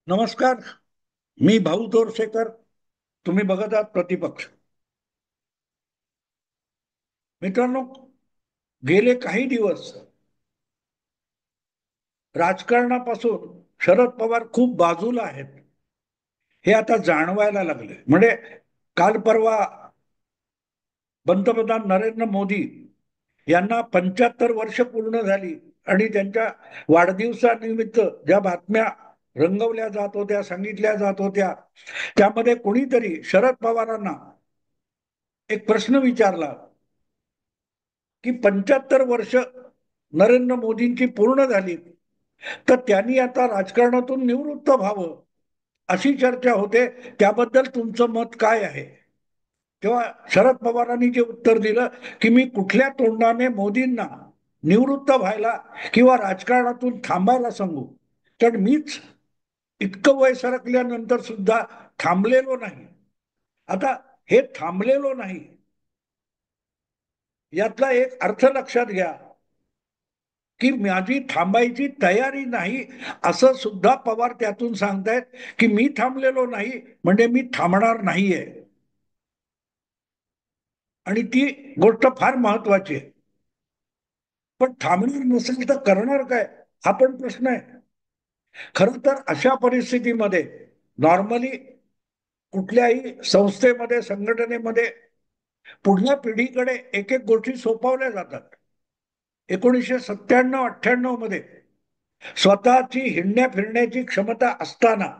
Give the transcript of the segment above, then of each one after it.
नमस्कार. मी भाऊ तोरसेकर. तुम्ही बघत आहात प्रतिपक्ष. मित्रांनो, गेले काही दिवस राजकारणापासून शरद पवार खूप बाजूला आहेत हे आता जाणवायला लागले. म्हणजे काल परवा पंतप्रधान नरेंद्र मोदी यांना 75 वर्ष पूर्ण झाली आणि त्यांच्या वाढदिवसानिमित्त ज्या बातम्या रंगवल्या जात होत्या, सांगितल्या जात होत्या, त्यामध्ये कोणीतरी शरद पवारांना एक प्रश्न विचारला की 75 वर्ष नरेंद्र मोदींची पूर्ण झाली, तर त्यांनी आता राजकारणातून निवृत्त व्हावं अशी चर्चा होते. त्याबद्दल तुमचं मत काय आहे? तेव्हा शरद पवारांनी जे उत्तर दिलं की मी कुठल्या तोंडाने मोदींना निवृत्त व्हायला किंवा राजकारणातून थांबायला सांगू, कारण मीच इतकं वय सरकल्यानंतर सुद्धा थांबलेलो नाही. आता हे थांबलेलो नाही यातला एक अर्थ लक्षात घ्या की माझी थांबायची तयारी नाही, असं सुद्धा पवार त्यातून सांगतायत की मी थांबलेलो नाही म्हणजे मी थांबणार नाहीये. आणि ती गोष्ट फार महत्वाची आहे. पण थांबणार नसेल तर करणार काय, हा पण प्रश्न आहे. खरं तर अशा परिस्थितीमध्ये नॉर्मली कुठल्याही संस्थेमध्ये, संघटनेमध्ये पुढल्या पिढीकडे एक एक गोष्टी सोपवल्या जातात. 1997-98 मध्ये स्वतःची हिंडण्या फिरण्याची क्षमता असताना,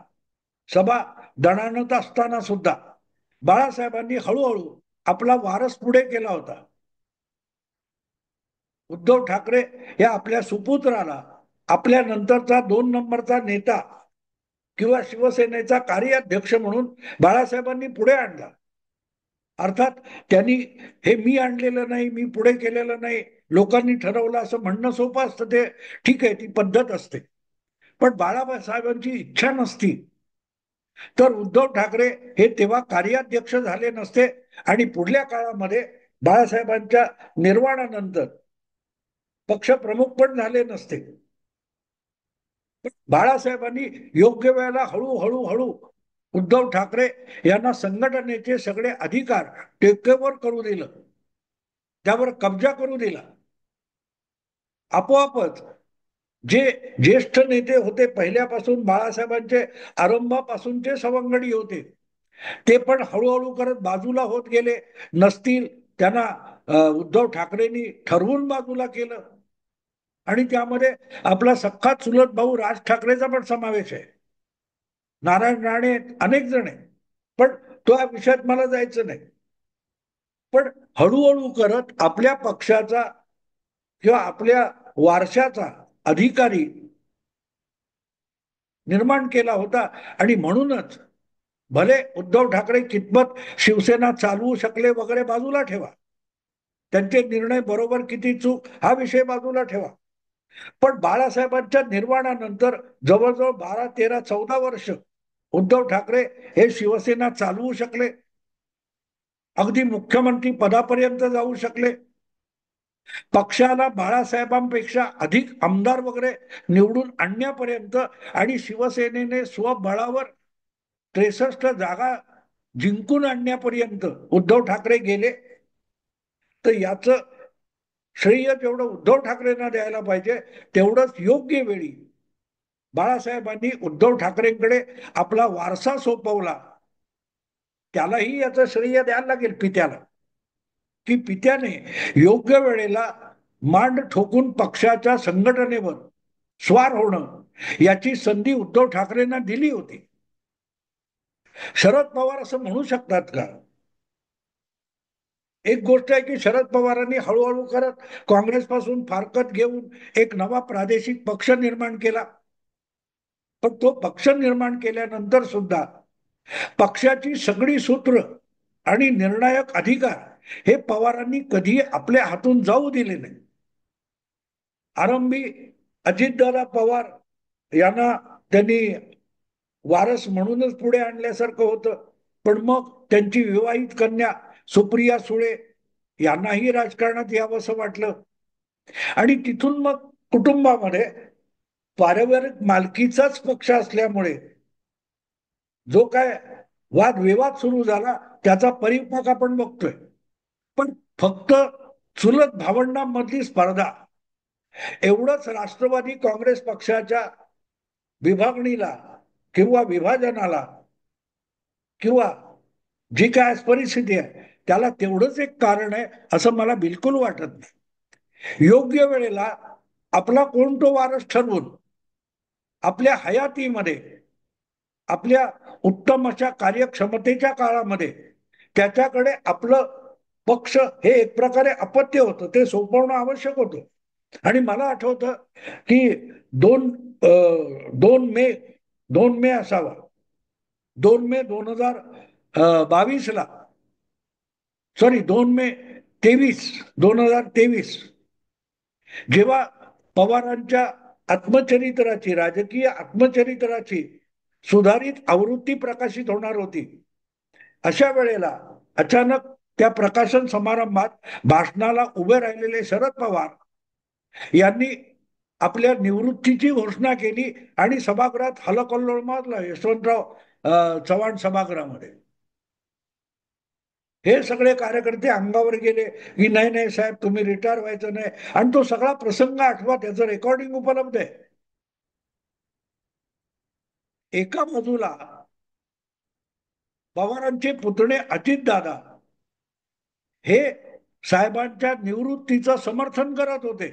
सभा दणाणत असताना सुद्धा बाळासाहेबांनी हळूहळू आपला वारस पुढे केला होता. उद्धव ठाकरे या आपल्या सुपुत्राला आपल्या नंतरचा 2 नंबरचा नेता किंवा शिवसेनेचा कार्याध्यक्ष म्हणून बाळासाहेबांनी पुढे आणला. अर्थात त्यांनी हे मी आणलेलं नाही, मी पुढे केलेलं नाही, लोकांनी ठरवलं असं म्हणणं सोपं असतं. ते ठीक आहे, ती पद्धत असते. पण बाळासाहेबांची इच्छा नसती तर उद्धव ठाकरे हे तेव्हा कार्याध्यक्ष झाले नसते आणि पुढल्या काळामध्ये बाळासाहेबांच्या निर्वाणानंतर पक्षप्रमुख पण झाले नसते. बाळासाहेबांनी योग्य वेळेला हळूहळू हळू उद्धव ठाकरे यांना संघटनेचे सगळे अधिकार टेकेवर करू दिलं, त्यावर कब्जा करू दिला. आपोआपच जे ज्येष्ठ नेते होते पहिल्यापासून बाळासाहेबांचे आरंभापासूनचे सवंगडी होते, ते पण हळूहळू करत बाजूला होत गेले. नसतील त्यांना उद्धव ठाकरेंनी ठरवून बाजूला केलं. आणि त्यामध्ये आपला सख्खा चुलत भाऊ राज ठाकरेचा पण समावेश आहे. नारायण राणे, अनेक जण आहेत. पण तो या विषयात मला जायचं नाही. पण हळूहळू करत आपल्या पक्षाचा किंवा आपल्या वारशाचा अधिकारी निर्माण केला होता. आणि म्हणूनच भले उद्धव ठाकरे कितपत शिवसेना चालवू शकले वगैरे बाजूला ठेवा, त्यांचे निर्णय बरोबर किती चूक हा विषय बाजूला ठेवा, पण बाळासाहेबांच्या निर्वाणानंतर जवळजवळ 12, 13, 14 वर्ष उद्धव ठाकरे हे शिवसेना चालवू शकले, अगदी मुख्यमंत्री पदापर्यंत जाऊ शकले. पक्षाला बाळासाहेबांपेक्षा अधिक आमदार वगैरे निवडून आणण्यापर्यंत आणि शिवसेनेने स्वबळावर 63 जागा जिंकून आणण्यापर्यंत उद्धव ठाकरे गेले. तर याचं श्रेय जेवढं उद्धव ठाकरेंना द्यायला पाहिजे, तेवढंच योग्य वेळी बाळासाहेबांनी उद्धव ठाकरेंकडे आपला वारसा सोपवला. त्यालाही याचं श्रेय द्यायला लागेल पित्याला, की पित्याने योग्य वेळेला मांड ठोकून पक्षाच्या संघटनेवर स्वार होणं याची संधी उद्धव ठाकरेंना दिली होती. शरद पवार असं म्हणू शकतात का? एक गोष्ट आहे की शरद पवारांनी हळूहळू करत काँग्रेसपासून फारकत घेऊन एक नवा प्रादेशिक पक्ष निर्माण केला. पण तो पक्ष निर्माण केल्यानंतर सुद्धा पक्षाची सगळी सूत्र आणि निर्णायक अधिकार हे पवारांनी कधी आपल्या हातून जाऊ दिले नाही. आरंभी अजितदादा पवार यांना त्यांनी वारस म्हणूनच पुढे आणल्यासारखं होतं. पण मग त्यांची विवाहित कन्या सुप्रिया सुळे यांनाही राजकारणात यावंसं वाटलं. आणि तिथून मग कुटुंबामध्ये पारिवारिक मालकीचाच पक्ष असल्यामुळे जो काय वादविवाद सुरू झाला त्याचा परिपाक आपण बघतोय. पण फक्त चुलत भावंडांमधली स्पर्धा एवढंच राष्ट्रवादी काँग्रेस पक्षाच्या विभागणीला किंवा विभाजनाला किंवा जी काय परिस्थिती आहे त्याला तेवढंच एक कारण आहे असं मला बिलकुल वाटत नाही. योग्य वेळेला आपला कोण तो वारस ठरवून आपल्या हयातीमध्ये आपल्या उत्तम अशा कार्यक्षमतेच्या काळामध्ये त्याच्याकडे आपलं पक्ष हे एक प्रकारे अपत्य होतं ते सोपवणं आवश्यक होतं. आणि मला आठवतं की दोन दोन मे 2 मे असावा, 2 मे 2022 सॉरी 2 मे 2023 जेव्हा पवारांच्या आत्मचरित्राची राजकीय आत्मचरित्राची सुधारित आवृत्ती प्रकाशित होणार होती, अशा वेळेला अचानक त्या प्रकाशन समारंभात भाषणाला उभे राहिलेले शरद पवार यांनी आपल्या निवृत्तीची घोषणा केली आणि सभागृहात हलकल्लोळ माजला यशवंतराव चव्हाण सभागृहामध्ये. हे सगळे कार्यकर्ते अंगावर गेले की नाही नाही साहेब तुम्ही रिटायर व्हायचं नाही, आणि तो सगळा प्रसंग आठवा, त्याचं रेकॉर्डिंग उपलब्ध आहे. एका बाजूला पवारांचे पुतणे अजितदादा हे साहेबांच्या निवृत्तीचं समर्थन करत होते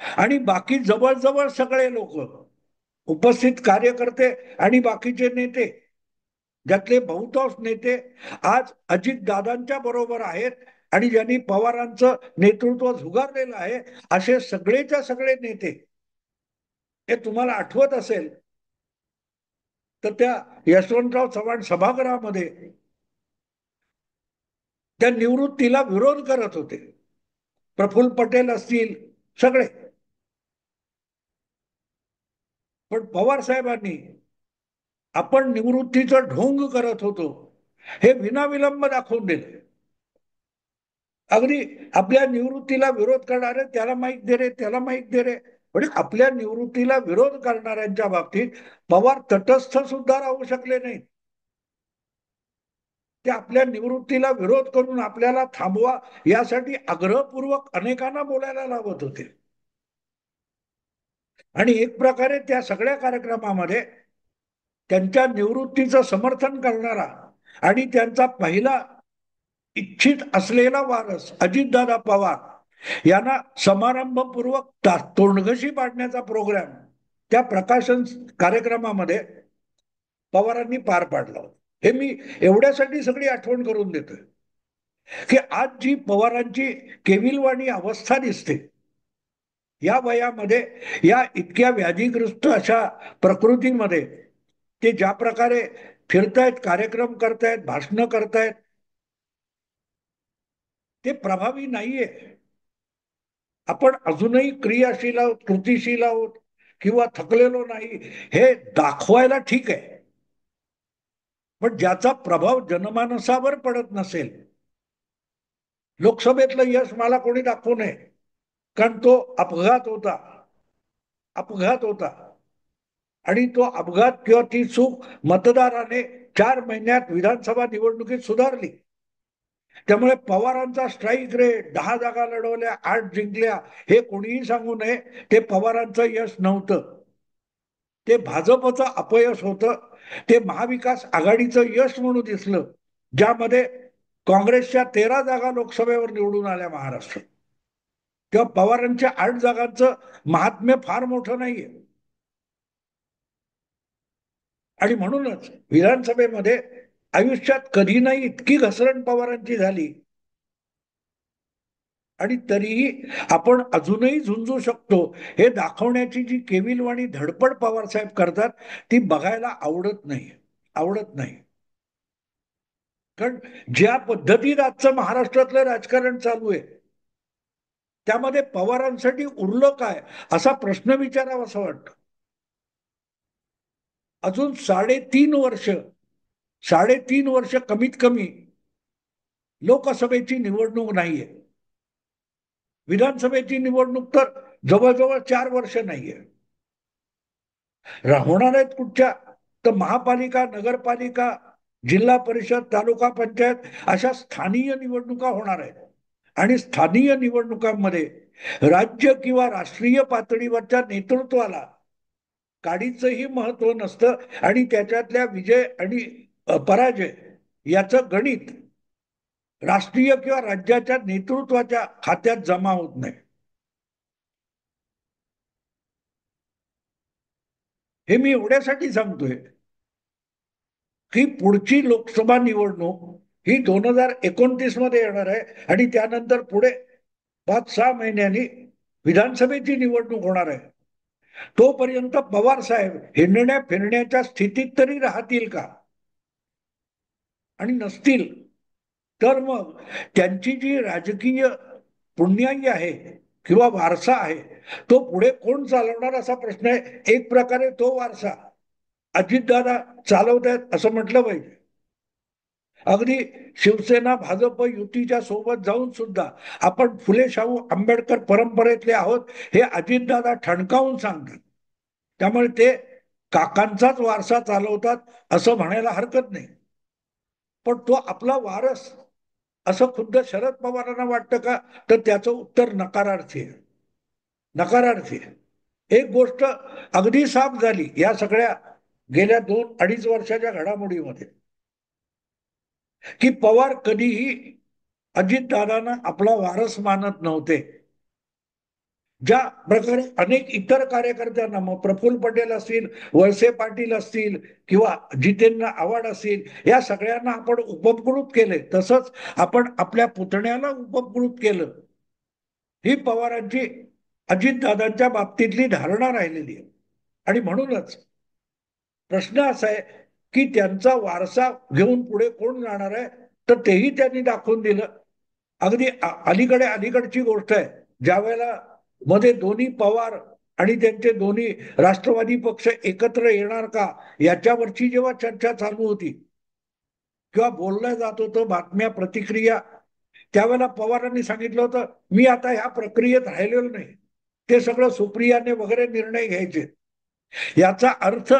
आणि बाकी जवळजवळ सगळे लोक उपस्थित कार्यकर्ते आणि बाकीचे नेते ज्यातले बहुतांश नेते आज अजितदादांच्या बरोबर आहेत आणि ज्यांनी पवारांचं नेतृत्व झुगारलेलं आहे असे सगळेच्या सगळे नेते. हे तुम्हाला आठवत असेल तर त्या यशवंतराव चव्हाण सभागृहामध्ये त्या निवृत्तीला विरोध करत होते. प्रफुल्ल पटेल असतील सगळे. पण पवार साहेबांनी आपण निवृत्तीचं ढोंग करत होतो हे विनाविलंब दाखवून दिले. अगदी आपल्या निवृत्तीला विरोध करणारे त्याला माईक दे रे, त्याला माईक दे रे. म्हणजे आपल्या निवृत्तीला विरोध करणाऱ्यांच्या बाबतीत पवार तटस्थ सुद्धा राहू शकले नाही. ते आपल्या निवृत्तीला विरोध करून आपल्याला थांबवा यासाठी आग्रहपूर्वक अनेकांना बोलायला लावत होते. आणि एक प्रकारे त्या सगळ्या कार्यक्रमामध्ये त्यांच्या निवृत्तीचं समर्थन करणारा आणि त्यांचा पहिला इच्छित असलेला वारस अजितदादा पवार यांना समारंभपूर्वक तोंडघशी पाडण्याचा प्रोग्राम त्या प्रकाशन कार्यक्रमामध्ये पवारांनी पार पाडला. हे मी एवढ्यासाठी सगळी आठवण करून देतोय की आज जी पवारांची केविलवाणी अवस्था दिसते या वयामध्ये, या इतक्या व्याधीग्रस्त अशा प्रकृतीमध्ये ते ज्या प्रकारे फिरतायत, कार्यक्रम करतायत, भाषणं करतायत, ते प्रभावी नाहीये. आपण अजूनही क्रियाशील आहोत, कृतिशील आहोत किंवा थकलेलो नाही हे दाखवायला ठीक आहे. पण ज्याचा प्रभाव जनमानसावर पडत नसेल, लोकसभेतलं यश मला कोणी दाखवू नये, कारण तो अपघात होता. अपघात होता आणि तो अपघात किंवा ती चूक मतदाराने 4 महिन्यात विधानसभा निवडणुकीत सुधारली. त्यामुळे पवारांचा स्ट्राईक रेट 10 जागा लढवल्या 8 जिंकल्या हे कोणीही सांगू नये. ते पवारांचं यश नव्हतं, ते भाजपचं अपयश होतं. ते महाविकास आघाडीचं यश म्हणून दिसलं, ज्यामध्ये काँग्रेसच्या 13 जागा लोकसभेवर निवडून आल्या महाराष्ट्रात. तेव्हा पवारांच्या 8 जागांचं महात्म्य फार मोठं नाहीये. आणि म्हणूनच विधानसभेमध्ये आयुष्यात कधी नाही इतकी घसरण पवारांची झाली आणि तरीही आपण अजूनही झुंजू शकतो हे दाखवण्याची जी केविलवाणी धडपड पवार साहेब करतात ती बघायला आवडत नाही, आवडत नाही. कारण ज्या पद्धतीत आजचं महाराष्ट्रातलं राजकारण चालू आहे त्यामध्ये पवारांसाठी उरलं काय असा प्रश्न विचारावा असं वाटतं. अजून 3.5 वर्ष कमीत कमी लोकसभेची निवडणूक नाहीये. विधानसभेची निवडणूक तर जवळजवळ 4 वर्ष नाहीये. होणार आहेत कुठच्या तर महापालिका, नगरपालिका, जिल्हा परिषद, तालुका पंचायत अशा स्थानीय निवडणुका होणार आहेत. आणि स्थानीय निवडणुकांमध्ये राज्य किंवा राष्ट्रीय पातळीवरच्या नेतृत्वाला काडीचंही महत्व नसतं आणि त्याच्यातल्या विजय आणि पराजय याचं गणित राष्ट्रीय किंवा राज्याच्या नेतृत्वाच्या खात्यात जमा होत नाही. हे मी एवढ्यासाठी सांगतोय की पुढची लोकसभा निवडणूक ही 2029 मध्ये येणार आहे आणि त्यानंतर पुढे 5-6 महिन्यांनी विधानसभेची निवडणूक होणार आहे. तोपर्यंत पवार साहेब हिंडण्या फिरण्याच्या स्थितीत तरी राहतील का? आणि नसतील तर मग त्यांची जी राजकीय पुण्याई आहे किंवा वारसा आहे तो पुढे कोण चालवणार असा प्रश्न आहे. एक प्रकारे तो वारसा अजितदादा चालवत आहेत असं म्हटलं पाहिजे. अगदी शिवसेना भाजप युतीच्या सोबत जाऊन सुद्धा आपण फुले शाहू आंबेडकर परंपरेतले आहोत हे अजितदादा ठणकावून सांगतात. त्यामुळे ते काकांचाच वारसा चालवतात असं म्हणायला हरकत नाही. पण तो आपला वारस असं खुद्द शरद पवारांना वाटतं का? तर त्याचं उत्तर नकारार्थी आहे. नकारार्थी आहे. एक गोष्ट अगदी साफ झाली या सगळ्या गेल्या 2-2.5 वर्षाच्या घडामोडीमध्ये की पवार कधीही अजितदादांना आपला वारस मानत नव्हते. ज्या प्रकारे अनेक इतर कार्यकर्त्यांना, मग प्रफुल्ल पटेल असतील, वळसे पाटील असतील किंवा जितेंद्र आव्हाड असतील, या सगळ्यांना आपण उपकृत केले, तसंच आपण आपल्या पुतण्याला उपकृत केलं. ही पवारांची अजितदादांच्या बाबतीतली धारणा राहिलेली आहे. आणि म्हणूनच प्रश्न असा आहे की त्यांचा वारसा घेऊन पुढे कोण जाणार आहे, तर तेही त्यांनी दाखवून दिलं. अगदी अलीकडची गोष्ट आहे, ज्या वेळेला मध्ये दोन्ही पवार आणि त्यांचे दोन्ही राष्ट्रवादी पक्ष एकत्र येणार का याच्यावरची जेव्हा चर्चा चालू होती किंवा बोललं जात होतं, बातम्या, प्रतिक्रिया, त्यावेळेला पवारांनी सांगितलं होतं मी आता ह्या प्रक्रियेत राहिलेलो नाही, ते सगळं सुप्रियाने वगैरे निर्णय घ्यायचे. याचा अर्थ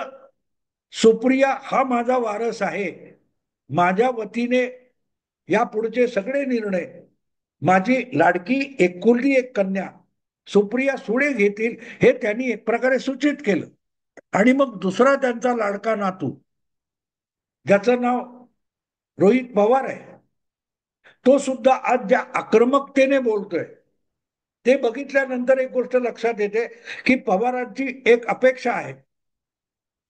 सुप्रिया हा माझा वारस आहे, माझ्या वतीने या पुढचे सगळे निर्णय माझी लाडकी एकुलती एक कन्या सुप्रिया सुळे घेतील हे त्यांनी एक प्रकारे सूचित केलं. आणि मग दुसरा त्यांचा लाडका नातू ज्याचं नाव रोहित पवार आहे, तो सुद्धा आज ज्या आक्रमकतेने बोलतोय ते बघितल्यानंतर एक गोष्ट लक्षात येते की पवारांची एक अपेक्षा आहे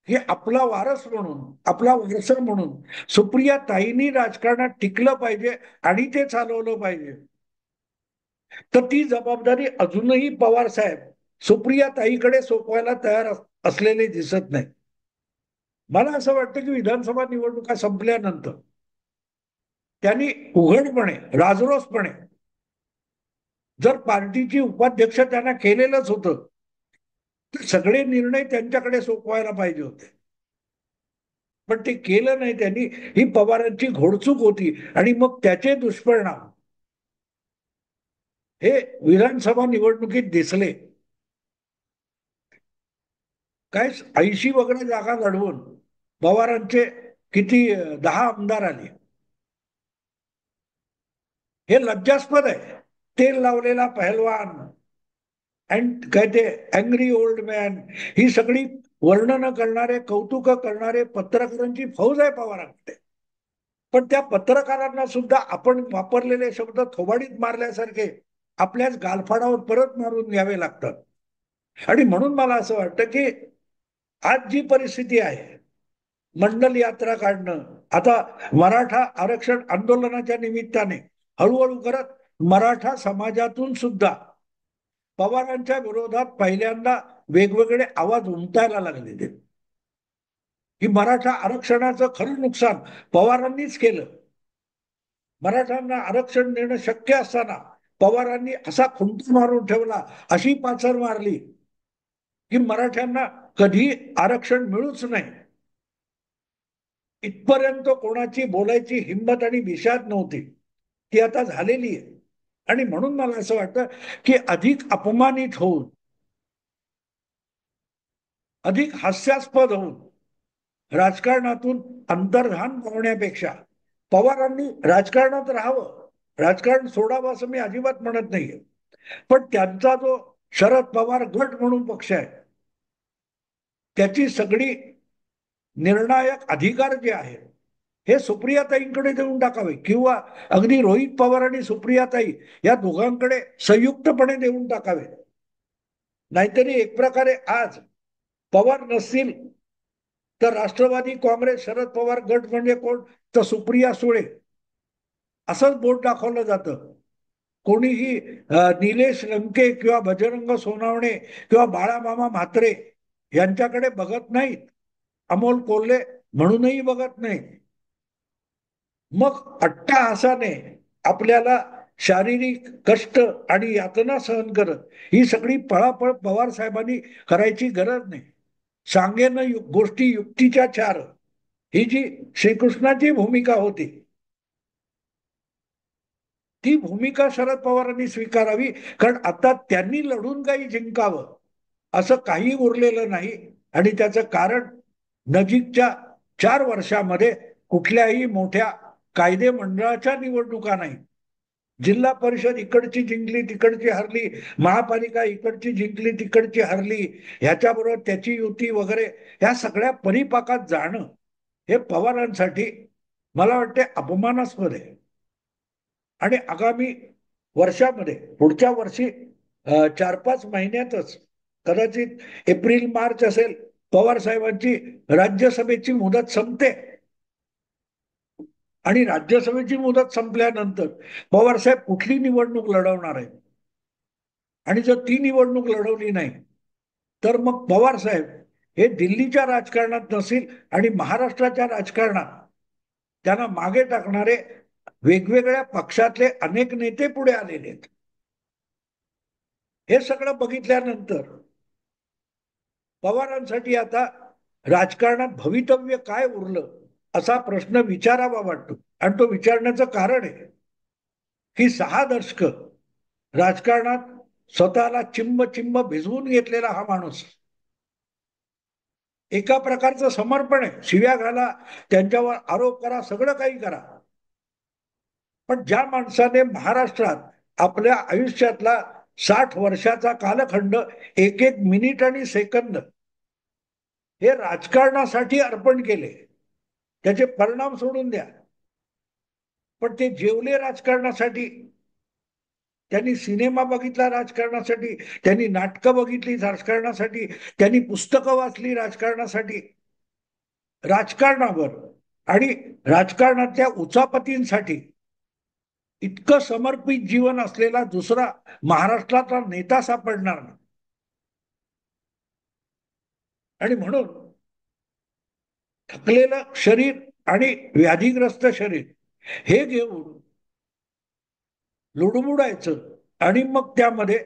की आपला वारस म्हणून, आपला वारसा म्हणून सुप्रिया ताईंनी राजकारणात टिकलं पाहिजे आणि ते चालवलं पाहिजे. तर ती जबाबदारी अजूनही पवार साहेब सुप्रिया ताईकडे सोपवायला तयार असलेले दिसत नाही. मला असं वाटतं की विधानसभा निवडणुका संपल्यानंतर त्यांनी उघडपणे, राजरोसपणे, जर पार्टीची उपाध्यक्ष त्यांना केलेलंच होतं तर सगळे निर्णय त्यांच्याकडे सोपवायला पाहिजे होते. पण ते केलं नाही त्यांनी. ही पवारांची घोडचूक होती आणि मग त्याचे दुष्परिणाम हे विधानसभा निवडणुकीत दिसले. काय 80 वगैरे जागा लढवून पवारांचे किती 10 आमदार आले. हे लज्जास्पद आहे. तेल लावलेला पहलवान अँड काय ते अँग्री ओल्ड मॅन, ही सगळी वर्णन करणारे, कौतुक करणारे पत्रकारांची फौज आहे पवारांकडे. पण त्या पत्रकारांना सुद्धा आपण वापरलेले शब्द थोबाडीत मारल्यासारखे आपल्याच गालफाडावर परत मारून घ्यावे लागतात. आणि म्हणून मला असं वाटतं की आज जी परिस्थिती आहे, मंडल यात्रा काढणं, आता मराठा आरक्षण आंदोलनाच्या निमित्ताने हळूहळू करत मराठा समाजातून सुद्धा पवारांच्या विरोधात पहिल्यांदा वेगवेगळे आवाज उमटायला लागले. की मराठा आरक्षणाचं खरं नुकसान पवारांनीच केलं. मराठ्यांना आरक्षण देणं शक्य असताना पवारांनी असा खुंट मारून ठेवला, अशी पाचर मारली की मराठ्यांना कधी आरक्षण मिळूच नाही. इथपर्यंत कोणाची बोलायची हिंमत आणि विषाद नव्हती, ती आता झालेली आहे. आणि म्हणून मला असं वाटतं की अधिक अपमानित होऊन, अधिक हास्यास्पद होऊन राजकारणातून अंतर्धान पावण्यापेक्षा पवारांनी राजकारणात राहावं, राजकारण सोडावं असं मी अजिबात म्हणत नाहीये. पण त्यांचा जो शरद पवार गट म्हणून पक्ष आहे, त्याची सगळी निर्णायक अधिकार जे आहेत हे सुप्रियाताईंकडे देऊन टाकावे, किंवा अगदी रोहित पवार आणि सुप्रियाताई या दोघांकडे संयुक्तपणे देऊन टाकावे. नाहीतरी एक प्रकारे आज पवार नसतील तर राष्ट्रवादी काँग्रेस शरद पवार गट म्हणजे कोण, तर सुप्रिया सुळे असंच बोट दाखवलं जातं. कोणीही निलेश लंके किंवा बजरंग सोनावणे किंवा बाळामामा म्हात्रे यांच्याकडे बघत नाहीत, अमोल कोल्हे म्हणूनही बघत नाही. मग अट्टाहासाने आपल्याला शारीरिक कष्ट आणि यातना सहन करत ही सगळी पळापळ पवार साहेबांनी करायची गरज नाही. सांगेन गोष्टी युक्तीच्या चार, ही जी श्रीकृष्णाची भूमिका होती, ती भूमिका शरद पवारांनी स्वीकारावी. कारण आता त्यांनी लढून काही जिंकावं असं काही उरलेलं नाही. आणि त्याचं कारण नजीकच्या 4 वर्षामध्ये कुठल्याही मोठ्या कायदे मंडळाच्या निवडणुका नाही. जिल्हा परिषद इकडची जिंकली तिकडची हरली, महापालिका इकडची जिंकली तिकडची हरली, ह्याच्याबरोबर त्याची युती वगैरे, ह्या सगळ्या परिपाकात जाणं हे पवारांसाठी मला वाटते अपमानास्पद आहे. आणि आगामी वर्षामध्ये, पुढच्या वर्षी 4-5 महिन्यातच, कदाचित एप्रिल मार्च असेल, पवार साहेबांची राज्यसभेची मुदत संपते. आणि राज्यसभेची मुदत संपल्यानंतर पवार साहेब कुठली निवडणूक लढवणार आहेत. आणि जर ती निवडणूक लढवली नाही तर मग पवार साहेब हे दिल्लीच्या राजकारणात नसेल आणि महाराष्ट्राच्या राजकारणात त्यांना मागे टाकणारे वेगवेगळ्या पक्षातले अनेक नेते पुढे आलेले आहेत. हे सगळं बघितल्यानंतर पवारांसाठी आता राजकारणात भवितव्य काय उरलं असा प्रश्न विचारावा वाटतो. आणि तो विचारण्याचं कारण आहे की 6 दशक राजकारणात स्वतःला चिंब चिंब भिजवून घेतलेला हा माणूस एका प्रकारचं समर्पण आहे. शिव्या घाला, त्यांच्यावर आरोप करा, सगळं काही करा, पण ज्या माणसाने महाराष्ट्रात आपल्या आयुष्यातला 60 वर्षाचा कालखंड, एक एक मिनिट आणि सेकंद हे राजकारणासाठी अर्पण केले, त्याचे परिणाम सोडून द्या. पण ते जेवले राजकारणासाठी, त्यांनी सिनेमा बघितला राजकारणासाठी, त्यांनी नाटकं बघितली राजकारणासाठी, त्यांनी पुस्तकं वाचली राजकारणासाठी. राजकारणावर आणि राजकारणातल्या उचापतींसाठी इतकं समर्पित जीवन असलेला दुसरा महाराष्ट्रातला नेता सापडणार नाही. आणि म्हणून थकलेलं शरीर आणि व्याधीग्रस्त शरीर हे घेऊन लुडबुडायचं आणि मग त्यामध्ये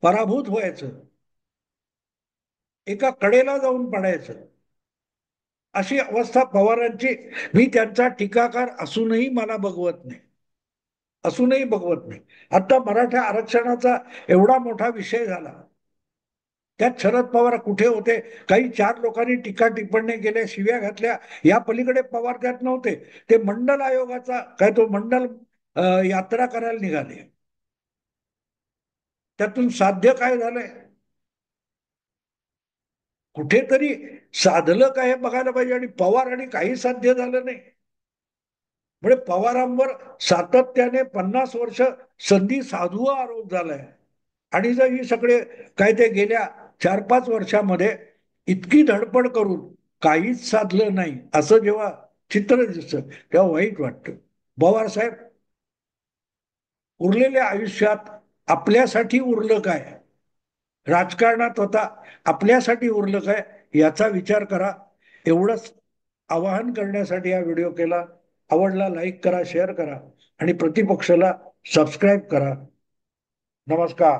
पराभूत व्हायचं, एका कडेला जाऊन पडायचं, अशी अवस्था पवारांची. मी त्यांचा टीकाकार असूनही मला बघवत नाही, असूनही बघवत नाही. आता मराठा आरक्षणाचा एवढा मोठा विषय झाला, त्यात शरद पवार कुठे होते? काही 4 लोकांनी टीका टिप्पणी केल्या, शिव्या घातल्या, या पलीकडे पवार त्यात नव्हते. ते मंडल आयोगाचा काय, तो मंडल यात्रा करायला निघाले. त्यातून साध्य काय झालंय? कुठेतरी साधलं काय बघायला पाहिजे. आणि पवार आणि काही साध्य झालं नाही. म्हणजे पवारांवर सातत्याने 50 वर्ष संधी साधू आरोप झालाय. आणि जर ही सगळे काय ते गेल्या 4-5 वर्षामध्ये इतकी धडपड करून काहीच साधलं नाही असं जेव्हा चित्र दिसतं तेव्हा वाईट वाटतं. पवार साहेब उरलेल्या आयुष्यात आपल्यासाठी उरलं काय, राजकारणात होता आपल्यासाठी उरलं काय, याचा विचार करा. एवढंच आवाहन करण्यासाठी हा व्हिडिओ केला. आवडला लाईक करा, शेअर करा आणि प्रतिपक्षाला सबस्क्राईब करा. नमस्कार.